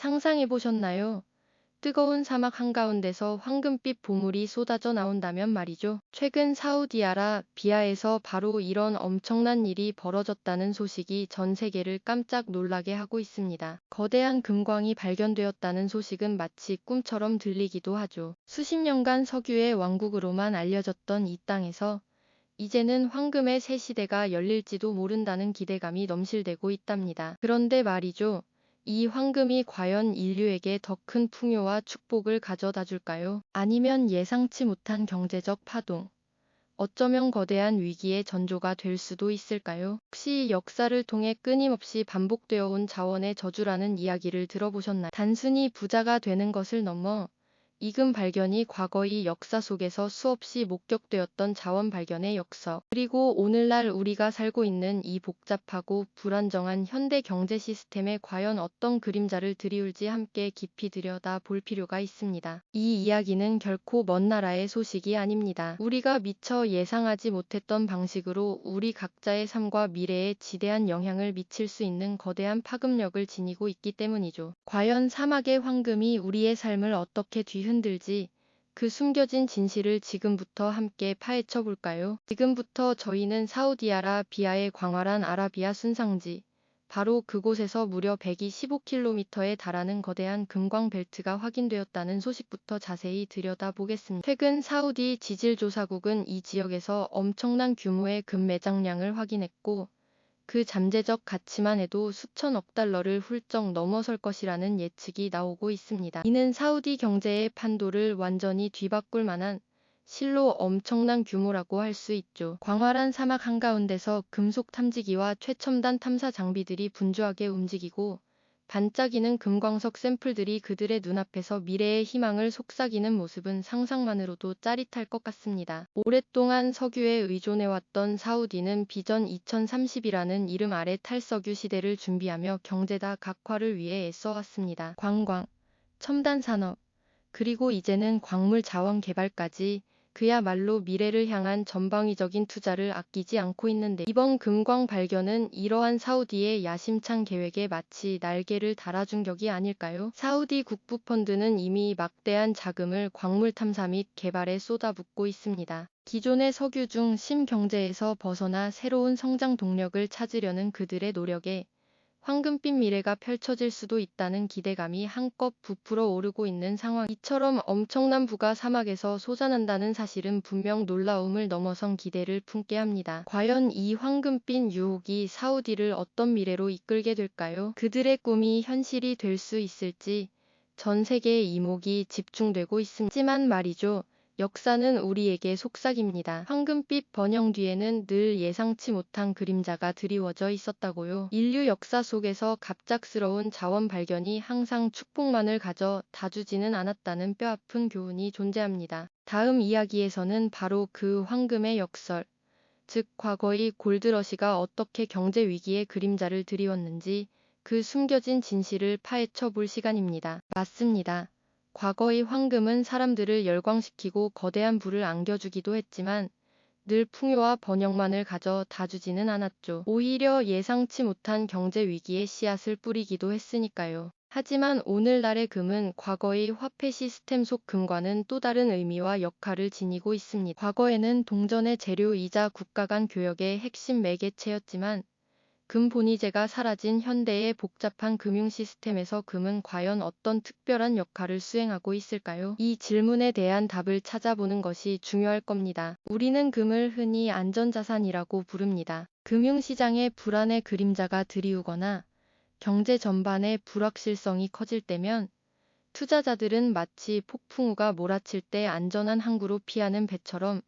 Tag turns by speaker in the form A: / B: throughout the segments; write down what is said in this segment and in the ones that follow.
A: 상상해보셨나요? 뜨거운 사막 한가운데서 황금빛 보물이 쏟아져 나온다면 말이죠. 최근 사우디아라비아에서 바로 이런 엄청난 일이 벌어졌다는 소식이 전 세계를 깜짝 놀라게 하고 있습니다. 거대한 금광이 발견되었다는 소식은 마치 꿈처럼 들리기도 하죠. 수십 년간 석유의 왕국으로만 알려졌던 이 땅에서 이제는 황금의 새 시대가 열릴지도 모른다는 기대감이 넘실대고 있답니다. 그런데 말이죠. 이 황금이 과연 인류에게 더 큰 풍요와 축복을 가져다 줄까요? 아니면 예상치 못한 경제적 파동, 어쩌면 거대한 위기의 전조가 될 수도 있을까요? 혹시 역사를 통해 끊임없이 반복되어 온 자원의 저주라는 이야기를 들어보셨나요? 단순히 부자가 되는 것을 넘어 이 금 발견이 과거의 역사 속에서 수없이 목격되었던 자원 발견의 역사, 그리고 오늘날 우리가 살고 있는 이 복잡하고 불안정한 현대 경제 시스템에 과연 어떤 그림자를 드리울지 함께 깊이 들여다 볼 필요가 있습니다. 이 이야기는 결코 먼 나라의 소식이 아닙니다. 우리가 미처 예상하지 못했던 방식으로 우리 각자의 삶과 미래에 지대한 영향을 미칠 수 있는 거대한 파급력을 지니고 있기 때문이죠. 과연 사막의 황금이 우리의 삶을 어떻게 뒤흔들지, 그 숨겨진 진실을 지금부터 함께 파헤쳐 볼까요? 지금부터 저희는 사우디아라비아의 광활한 아라비아 순상지, 바로 그곳에서 무려 125km에 달하는 거대한 금광 벨트가 확인되었다는 소식부터 자세히 들여다보겠습니다. 최근 사우디 지질조사국은 이 지역에서 엄청난 규모의 금 매장량을 확인했고, 그 잠재적 가치만 해도 수천억 달러를 훌쩍 넘어설 것이라는 예측이 나오고 있습니다. 이는 사우디 경제의 판도를 완전히 뒤바꿀 만한 실로 엄청난 규모라고 할 수 있죠. 광활한 사막 한가운데서 금속 탐지기와 최첨단 탐사 장비들이 분주하게 움직이고, 반짝이는 금광석 샘플들이 그들의 눈앞에서 미래의 희망을 속삭이는 모습은 상상만으로도 짜릿할 것 같습니다. 오랫동안 석유에 의존해왔던 사우디는 비전 2030이라는 이름 아래 탈석유 시대를 준비하며 경제 다각화를 위해 애써왔습니다. 관광, 첨단 산업, 그리고 이제는 광물 자원 개발까지 그야말로 미래를 향한 전방위적인 투자를 아끼지 않고 있는데, 이번 금광 발견은 이러한 사우디의 야심찬 계획에 마치 날개를 달아준 격이 아닐까요? 사우디 국부 펀드는 이미 막대한 자금을 광물 탐사 및 개발에 쏟아붓고 있습니다. 기존의 석유 중 신경제에서 벗어나 새로운 성장 동력을 찾으려는 그들의 노력에 황금빛 미래가 펼쳐질 수도 있다는 기대감이 한껏 부풀어 오르고 있는 상황. 이처럼 엄청난 부가 사막에서 솟아난다는 사실은 분명 놀라움을 넘어선 기대를 품게 합니다. 과연 이 황금빛 유혹이 사우디를 어떤 미래로 이끌게 될까요? 그들의 꿈이 현실이 될 수 있을지 전 세계의 이목이 집중되고 있습니다. 하지만 말이죠. 역사는 우리에게 속삭입니다. 황금빛 번영 뒤에는 늘 예상치 못한 그림자가 드리워져 있었다고요. 인류 역사 속에서 갑작스러운 자원 발견이 항상 축복만을 가져다 주지는 않았다는 뼈아픈 교훈이 존재합니다. 다음 이야기에서는 바로 그 황금의 역설, 즉 과거의 골드러시가 어떻게 경제 위기의 그림자를 드리웠는지 그 숨겨진 진실을 파헤쳐 볼 시간입니다. 맞습니다. 과거의 황금은 사람들을 열광시키고 거대한 부를 안겨주기도 했지만 늘 풍요와 번영만을 가져다 주지는 않았죠. 오히려 예상치 못한 경제 위기의 씨앗을 뿌리기도 했으니까요. 하지만 오늘날의 금은 과거의 화폐 시스템 속 금과는 또 다른 의미와 역할을 지니고 있습니다. 과거에는 동전의 재료이자 국가 간 교역의 핵심 매개체였지만, 금 본위제가 사라진 현대의 복잡한 금융 시스템에서 금은 과연 어떤 특별한 역할을 수행하고 있을까요? 이 질문에 대한 답을 찾아보는 것이 중요할 겁니다. 우리는 금을 흔히 안전자산이라고 부릅니다. 금융시장의 불안의 그림자가 드리우거나 경제 전반의 불확실성이 커질 때면 투자자들은 마치 폭풍우가 몰아칠 때 안전한 항구로 피하는 배처럼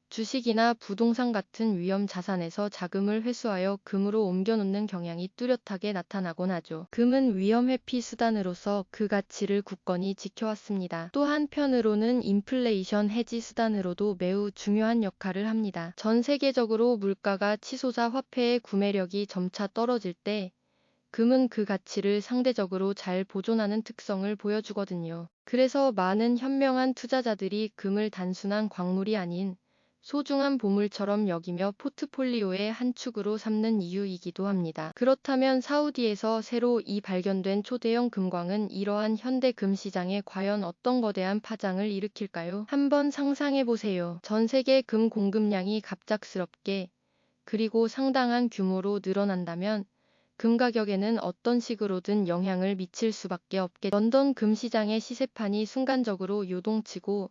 A: 주식이나 부동산 같은 위험 자산에서 자금을 회수하여 금으로 옮겨놓는 경향이 뚜렷하게 나타나곤 하죠. 금은 위험 회피 수단으로서 그 가치를 굳건히 지켜왔습니다. 또 한편으로는 인플레이션 해지 수단으로도 매우 중요한 역할을 합니다. 전 세계적으로 물가가 치솟아 화폐의 구매력이 점차 떨어질 때 금은 그 가치를 상대적으로 잘 보존하는 특성을 보여주거든요. 그래서 많은 현명한 투자자들이 금을 단순한 광물이 아닌 소중한 보물처럼 여기며 포트폴리오의 한 축으로 삼는 이유이기도 합니다. 그렇다면 사우디에서 새로 발견된 초대형 금광은 이러한 현대 금 시장에 과연 어떤 거대한 파장을 일으킬까요? 한번 상상해보세요. 전 세계 금 공급량이 갑작스럽게 그리고 상당한 규모로 늘어난다면 금 가격에는 어떤 식으로든 영향을 미칠 수밖에 없겠죠. 런던 금 시장의 시세판이 순간적으로 요동치고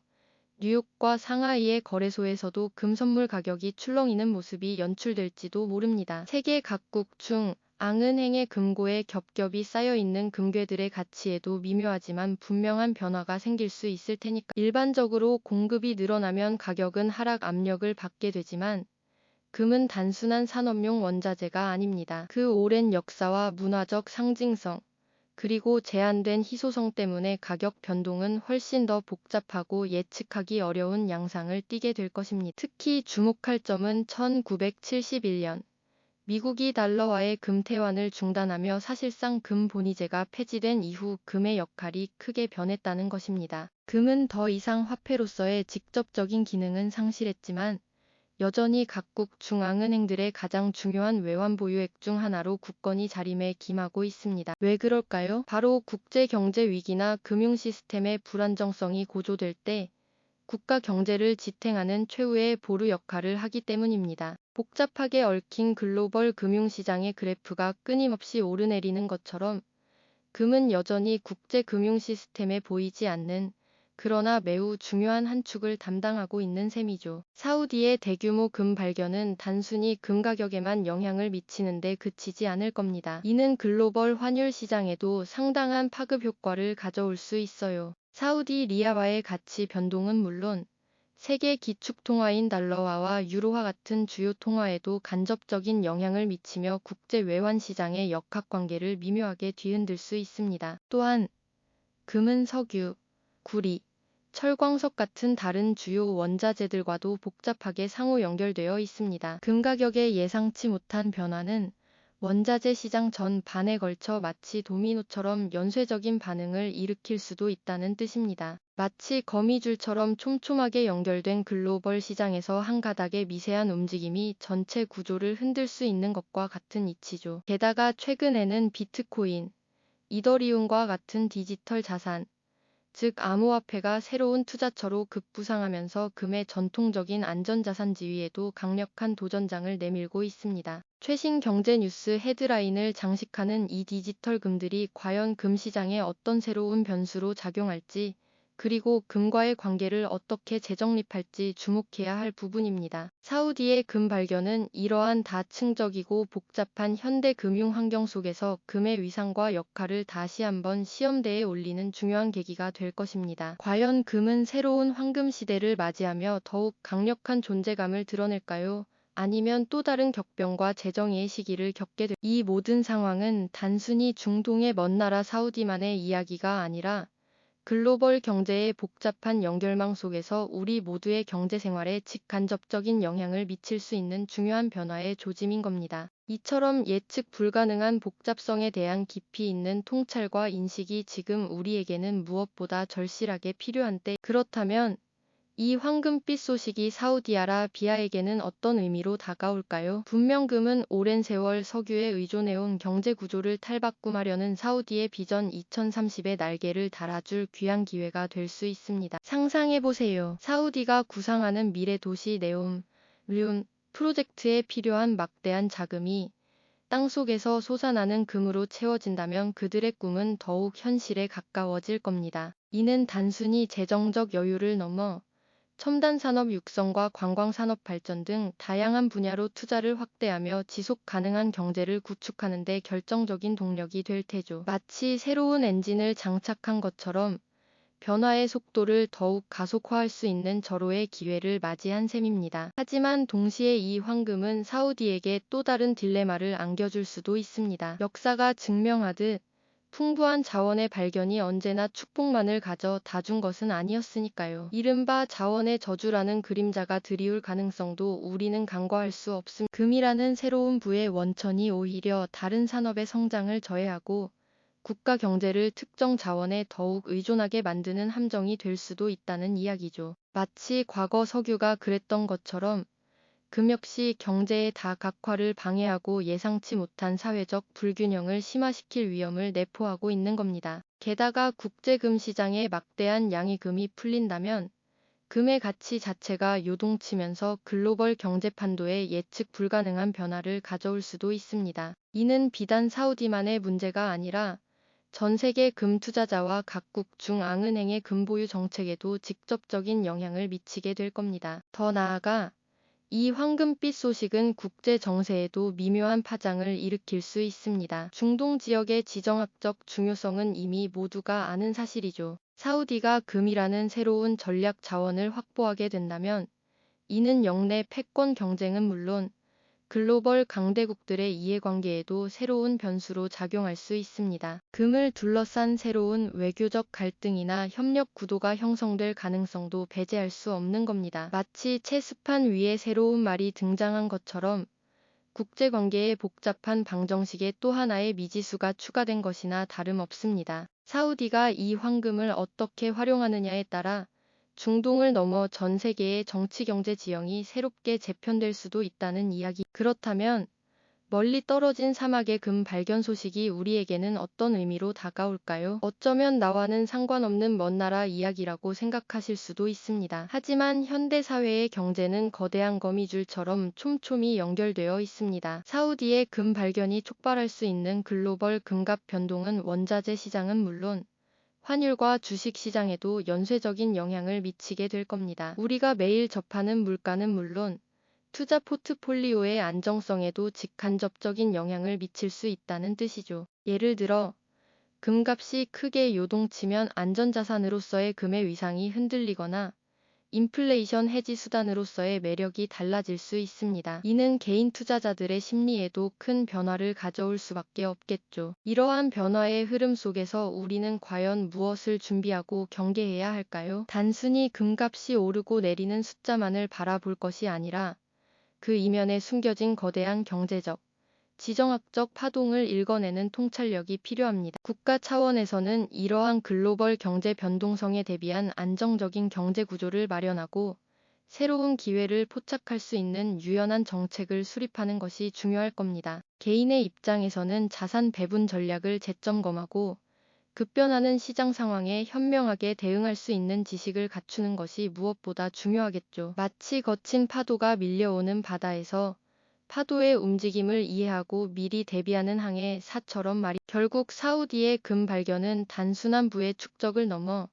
A: 뉴욕과 상하이의 거래소에서도 금 선물 가격이 출렁이는 모습이 연출될지도 모릅니다. 세계 각국 중 앙은행의 금고에 겹겹이 쌓여있는 금괴들의 가치에도 미묘하지만 분명한 변화가 생길 수 있을 테니까. 일반적으로 공급이 늘어나면 가격은 하락 압력을 받게 되지만 금은 단순한 산업용 원자재가 아닙니다. 그 오랜 역사와 문화적 상징성, 그리고 제한된 희소성 때문에 가격 변동은 훨씬 더 복잡하고 예측하기 어려운 양상을 띠게 될 것입니다. 특히 주목할 점은 1971년 미국이 달러와의 금 태환을 중단하며 사실상 금 본위제가 폐지된 이후 금의 역할이 크게 변했다는 것입니다. 금은 더 이상 화폐로서의 직접적인 기능은 상실했지만 여전히 각국 중앙은행들의 가장 중요한 외환 보유액 중 하나로 굳건히 자리매김하고 있습니다. 왜 그럴까요? 바로 국제 경제 위기나 금융 시스템의 불안정성이 고조될 때 국가 경제를 지탱하는 최후의 보루 역할을 하기 때문입니다. 복잡하게 얽힌 글로벌 금융시장의 그래프가 끊임없이 오르내리는 것처럼 금은 여전히 국제 금융 시스템에 보이지 않는 그러나 매우 중요한 한 축을 담당하고 있는 셈이죠. 사우디의 대규모 금 발견은 단순히 금 가격에만 영향을 미치는 데 그치지 않을 겁니다. 이는 글로벌 환율 시장에도 상당한 파급 효과를 가져올 수 있어요. 사우디 리야와의 가치 변동은 물론 세계 기축 통화인 달러화와 유로화 같은 주요 통화에도 간접적인 영향을 미치며 국제 외환 시장의 역학관계를 미묘하게 뒤흔들 수 있습니다. 또한 금은 석유, 구리, 철광석 같은 다른 주요 원자재들과도 복잡하게 상호 연결되어 있습니다. 금 가격의 예상치 못한 변화는 원자재 시장 전반에 걸쳐 마치 도미노처럼 연쇄적인 반응을 일으킬 수도 있다는 뜻입니다. 마치 거미줄처럼 촘촘하게 연결된 글로벌 시장에서 한 가닥의 미세한 움직임이 전체 구조를 흔들 수 있는 것과 같은 이치죠. 게다가 최근에는 비트코인, 이더리움과 같은 디지털 자산, 즉 암호화폐가 새로운 투자처로 급부상하면서 금의 전통적인 안전자산 지위에도 강력한 도전장을 내밀고 있습니다. 최신 경제 뉴스 헤드라인을 장식하는 이 디지털 금들이 과연 금 시장에 어떤 새로운 변수로 작용할지, 그리고 금과의 관계를 어떻게 재정립할지 주목해야 할 부분입니다. 사우디의 금 발견은 이러한 다층적이고 복잡한 현대 금융 환경 속에서 금의 위상과 역할을 다시 한번 시험대에 올리는 중요한 계기가 될 것입니다. 과연 금은 새로운 황금 시대를 맞이하며 더욱 강력한 존재감을 드러낼까요? 아니면 또 다른 격변과 재정의의 시기를 겪게 될 이 모든 상황은 단순히 중동의 먼 나라 사우디만의 이야기가 아니라 글로벌 경제의 복잡한 연결망 속에서 우리 모두의 경제 생활에 직간접적인 영향을 미칠 수 있는 중요한 변화의 조짐인 겁니다. 이처럼 예측 불가능한 복잡성에 대한 깊이 있는 통찰과 인식이 지금 우리에게는 무엇보다 절실하게 필요한 때, 그렇다면 이 황금빛 소식이 사우디아라비아에게는 어떤 의미로 다가올까요? 분명 금은 오랜 세월 석유에 의존해온 경제 구조를 탈바꿈하려는 사우디의 비전 2030의 날개를 달아줄 귀한 기회가 될 수 있습니다. 상상해보세요. 사우디가 구상하는 미래 도시 네옴, 륜 프로젝트에 필요한 막대한 자금이 땅속에서 솟아나는 금으로 채워진다면 그들의 꿈은 더욱 현실에 가까워질 겁니다. 이는 단순히 재정적 여유를 넘어 첨단 산업 육성과 관광 산업 발전 등 다양한 분야로 투자를 확대하며 지속 가능한 경제를 구축하는 데 결정적인 동력이 될 테죠. 마치 새로운 엔진을 장착한 것처럼 변화의 속도를 더욱 가속화할 수 있는 절호의 기회를 맞이한 셈입니다. 하지만 동시에 이 황금은 사우디에게 또 다른 딜레마를 안겨줄 수도 있습니다. 역사가 증명하듯 풍부한 자원의 발견이 언제나 축복만을 가져 다 준 것은 아니었으니까요. 이른바 자원의 저주라는 그림자가 드리울 가능성도 우리는 간과할 수 없습니다. 금이라는 새로운 부의 원천이 오히려 다른 산업의 성장을 저해하고 국가 경제를 특정 자원에 더욱 의존하게 만드는 함정이 될 수도 있다는 이야기죠. 마치 과거 석유가 그랬던 것처럼 금 역시 경제의 다각화를 방해하고 예상치 못한 사회적 불균형을 심화시킬 위험을 내포하고 있는 겁니다. 게다가 국제금시장에 막대한 양의 금이 풀린다면 금의 가치 자체가 요동치면서 글로벌 경제 판도에 예측 불가능한 변화를 가져올 수도 있습니다. 이는 비단 사우디만의 문제가 아니라 전 세계 금 투자자와 각국 중앙은행의 금 보유 정책에도 직접적인 영향을 미치게 될 겁니다. 더 나아가 이 황금빛 소식은 국제 정세에도 미묘한 파장을 일으킬 수 있습니다. 중동 지역의 지정학적 중요성은 이미 모두가 아는 사실이죠. 사우디가 금이라는 새로운 전략 자원을 확보하게 된다면 이는 영내 패권 경쟁은 물론 글로벌 강대국들의 이해관계에도 새로운 변수로 작용할 수 있습니다. 금을 둘러싼 새로운 외교적 갈등이나 협력 구도가 형성될 가능성도 배제할 수 없는 겁니다. 마치 체스판 위에 새로운 말이 등장한 것처럼 국제관계의 복잡한 방정식에 또 하나의 미지수가 추가된 것이나 다름없습니다. 사우디가 이 황금을 어떻게 활용하느냐에 따라 중동을 넘어 전 세계의 정치-경제 지형이 새롭게 재편될 수도 있다는 이야기. 그렇다면 멀리 떨어진 사막의 금 발견 소식이 우리에게는 어떤 의미로 다가올까요? 어쩌면 나와는 상관없는 먼 나라 이야기라고 생각하실 수도 있습니다. 하지만 현대 사회의 경제는 거대한 거미줄처럼 촘촘히 연결되어 있습니다. 사우디의 금 발견이 촉발할 수 있는 글로벌 금값 변동은 원자재 시장은 물론 환율과 주식 시장에도 연쇄적인 영향을 미치게 될 겁니다. 우리가 매일 접하는 물가는 물론 투자 포트폴리오의 안정성에도 직간접적인 영향을 미칠 수 있다는 뜻이죠. 예를 들어 금값이 크게 요동치면 안전자산으로서의 금의 위상이 흔들리거나 인플레이션 해지 수단으로서의 매력이 달라질 수 있습니다. 이는 개인 투자자들의 심리에도 큰 변화를 가져올 수밖에 없겠죠. 이러한 변화의 흐름 속에서 우리는 과연 무엇을 준비하고 경계해야 할까요? 단순히 금값이 오르고 내리는 숫자만을 바라볼 것이 아니라 그 이면에 숨겨진 거대한 경제적, 지정학적 파동을 읽어내는 통찰력이 필요합니다. 국가 차원에서는 이러한 글로벌 경제 변동성에 대비한 안정적인 경제 구조를 마련하고 새로운 기회를 포착할 수 있는 유연한 정책을 수립하는 것이 중요할 겁니다. 개인의 입장에서는 자산 배분 전략을 재점검하고 급변하는 시장 상황에 현명하게 대응할 수 있는 지식을 갖추는 것이 무엇보다 중요하겠죠. 마치 거친 파도가 밀려오는 바다에서 파도의 움직임을 이해하고 미리 대비하는 항해 사처럼 말이 결국 사우디의 금 발견은 단순한 부의 축적을 넘어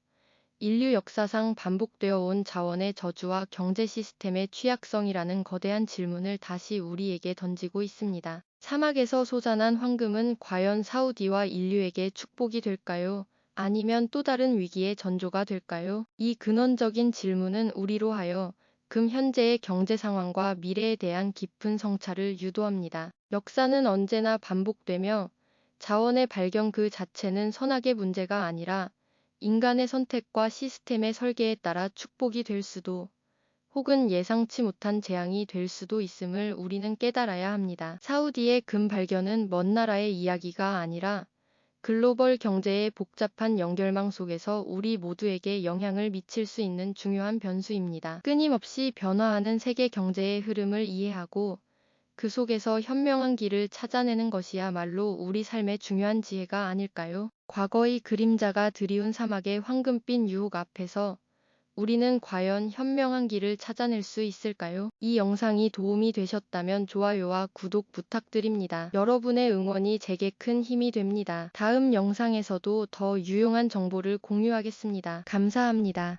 A: 인류 역사상 반복되어 온 자원의 저주와 경제 시스템의 취약성이라는 거대한 질문을 다시 우리에게 던지고 있습니다. 사막에서 솟아난 황금은 과연 사우디와 인류에게 축복이 될까요? 아니면 또 다른 위기의 전조가 될까요? 이 근원적인 질문은 우리로 하여 금 현재의 경제 상황과 미래에 대한 깊은 성찰을 유도합니다. 역사는 언제나 반복되며 자원의 발견 그 자체는 선악의 문제가 아니라 인간의 선택과 시스템의 설계에 따라 축복이 될 수도 혹은 예상치 못한 재앙이 될 수도 있음을 우리는 깨달아야 합니다. 사우디의 금 발견은 먼 나라의 이야기가 아니라 글로벌 경제의 복잡한 연결망 속에서 우리 모두에게 영향을 미칠 수 있는 중요한 변수입니다. 끊임없이 변화하는 세계 경제의 흐름을 이해하고 그 속에서 현명한 길을 찾아내는 것이야말로 우리 삶의 중요한 지혜가 아닐까요? 과거의 그림자가 드리운 사막의 황금빛 유혹 앞에서 우리는 과연 현명한 길을 찾아낼 수 있을까요? 이 영상이 도움이 되셨다면 좋아요와 구독 부탁드립니다. 여러분의 응원이 제게 큰 힘이 됩니다. 다음 영상에서도 더 유용한 정보를 공유하겠습니다. 감사합니다.